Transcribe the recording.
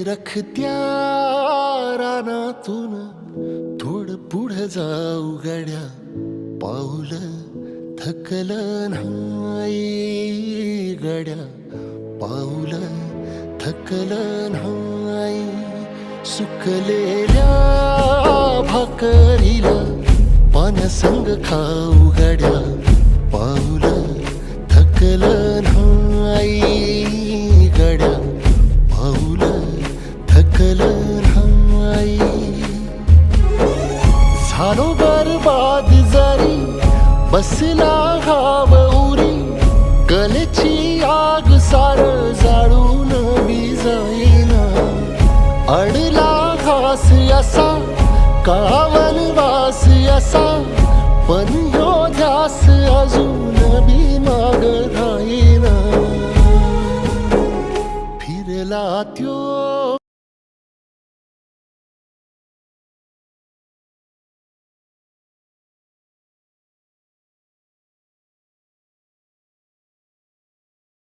रखत्या रानातून थोडं पुढं जाऊ गड्या, पाऊल थकलं नाही गड्या, पाऊल थकलं नाही. सुकलेल्या भाकरीला पाण्यासंग खाऊ गड्या, पाऊल थकलं नाही गड्या, पाऊल थकलं नाही. झालो बरबाद जरी बसला घाव उरी, कलेची आग सार जाळून विजाईना. अडला घास असा काळावन वास असा, पण ह्यो ध्यास अजून बी माग राहीना. फिरला त्यो